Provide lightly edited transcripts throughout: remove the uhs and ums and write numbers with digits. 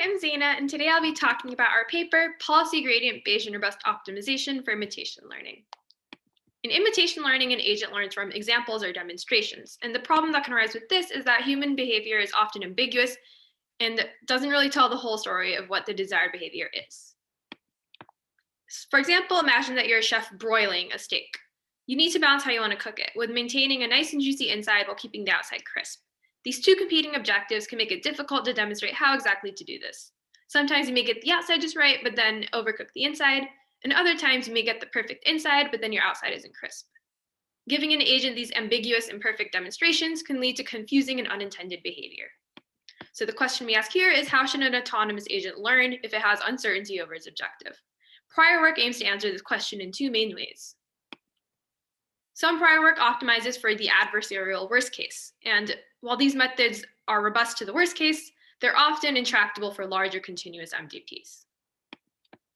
I'm Zaina, and today I'll be talking about our paper, Policy Gradient Bayesian Robust Optimization for Imitation Learning. In imitation learning, an agent learns from examples or demonstrations, and the problem that can arise with this is that human behavior is often ambiguous and doesn't really tell the whole story of what the desired behavior is. For example, imagine that you're a chef broiling a steak. You need to balance how you want to cook it, with maintaining a nice and juicy inside while keeping the outside crisp. These two competing objectives can make it difficult to demonstrate how exactly to do this. Sometimes you may get the outside just right, but then overcook the inside, and other times you may get the perfect inside, but then your outside isn't crisp. Giving an agent these ambiguous and imperfect demonstrations can lead to confusing and unintended behavior. So the question we ask here is, how should an autonomous agent learn if it has uncertainty over its objective? Prior work aims to answer this question in two main ways. Some prior work optimizes for the adversarial worst case, and while these methods are robust to the worst case, they're often intractable for larger continuous MDPs.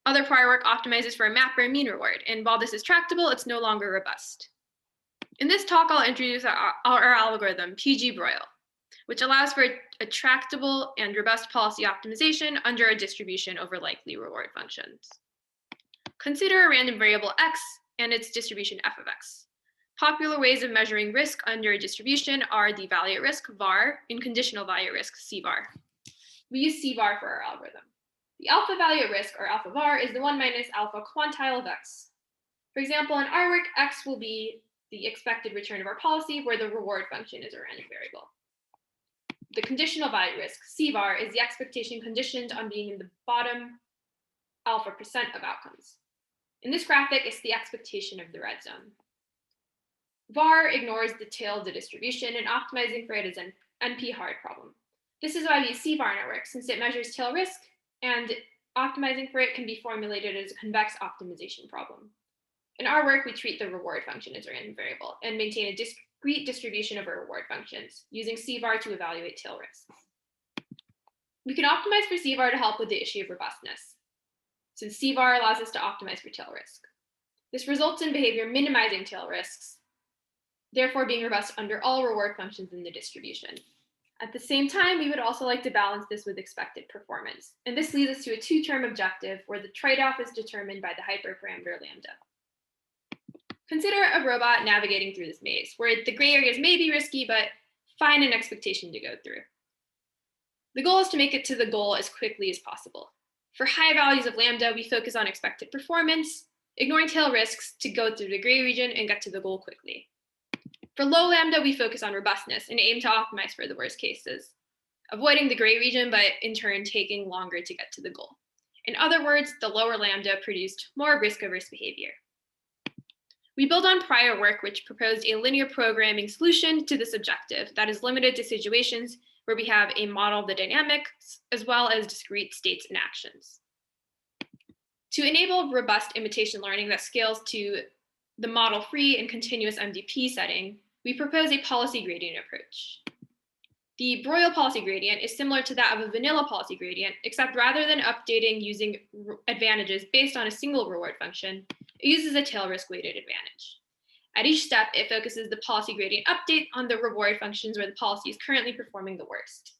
Other prior work optimizes for a mapper mean reward, and while this is tractable, it's no longer robust. In this talk, I'll introduce our algorithm, PG-Broil, which allows for a tractable and robust policy optimization under a distribution over likely reward functions. Consider a random variable x and its distribution f of x. Popular ways of measuring risk under a distribution are the value at risk, var, and conditional value at risk, cvar. We use cvar for our algorithm. The alpha value at risk, or alpha var, is the 1 minus alpha quantile of x. For example, in our work, x will be the expected return of our policy, where the reward function is a random variable. The conditional value at risk, cvar, is the expectation conditioned on being in the bottom alpha percent of outcomes. In this graphic, it's the expectation of the red zone. var ignores the tail of the distribution, and optimizing for it is an NP-hard problem. This is why we use cvar in our work, since it measures tail risk, and optimizing for it can be formulated as a convex optimization problem. In our work, we treat the reward function as a random variable and maintain a discrete distribution of our reward functions, using cvar to evaluate tail risks. We can optimize for cvar to help with the issue of robustness, since cvar allows us to optimize for tail risk. This results in behavior minimizing tail risks, therefore being robust under all reward functions in the distribution. At the same time, we would also like to balance this with expected performance. And this leads us to a two-term objective where the trade-off is determined by the hyperparameter lambda. Consider a robot navigating through this maze, where the gray areas may be risky, but find an expectation to go through. The goal is to make it to the goal as quickly as possible. For high values of lambda, we focus on expected performance, ignoring tail risks to go through the gray region and get to the goal quickly. For low lambda, we focus on robustness and aim to optimize for the worst cases, avoiding the gray region, but in turn taking longer to get to the goal. In other words, the lower lambda produced more risk-averse behavior. We build on prior work which proposed a linear programming solution to this objective that is limited to situations where we have a model of the dynamics as well as discrete states and actions. To enable robust imitation learning that scales to the model-free and continuous MDP setting, we propose a policy gradient approach. The Broil policy gradient is similar to that of a vanilla policy gradient, except rather than updating using advantages based on a single reward function, it uses a tail risk weighted advantage. At each step, it focuses the policy gradient update on the reward functions where the policy is currently performing the worst.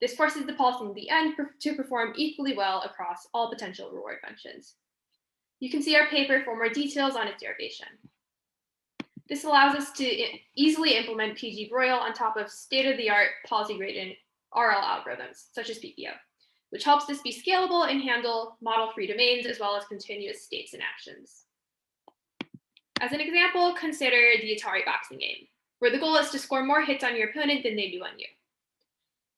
This forces the policy in the end to perform equally well across all potential reward functions. You can see our paper for more details on its derivation. This allows us to easily implement PG-Broil on top of state-of-the-art policy gradient RL algorithms, such as PPO, which helps this be scalable and handle model-free domains as well as continuous states and actions. As an example, consider the Atari boxing game, where the goal is to score more hits on your opponent than they do on you.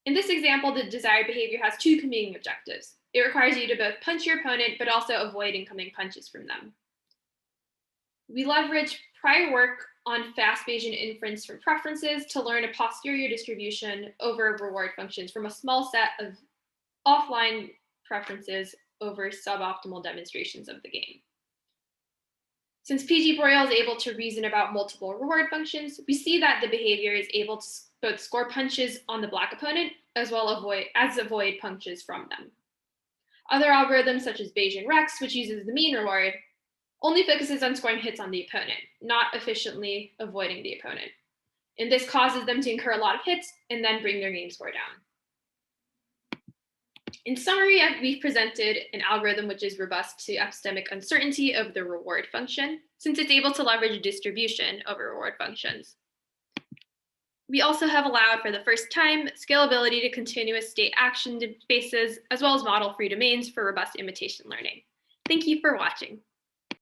In this example, the desired behavior has two competing objectives. It requires you to both punch your opponent, but also avoid incoming punches from them. We leverage prior work on fast Bayesian inference from preferences to learn a posterior distribution over reward functions from a small set of offline preferences over suboptimal demonstrations of the game. Since PG-Broil is able to reason about multiple reward functions, we see that the behavior is able to both score punches on the black opponent as well as avoid punches from them. Other algorithms such as Bayesian Rex, which uses the mean reward, only focuses on scoring hits on the opponent, not efficiently avoiding the opponent. And this causes them to incur a lot of hits and then bring their game score down. In summary, we've presented an algorithm which is robust to epistemic uncertainty of the reward function, since it's able to leverage a distribution over reward functions. We also have allowed for the first time scalability to continuous state action spaces, as well as model free domains for robust imitation learning. Thank you for watching.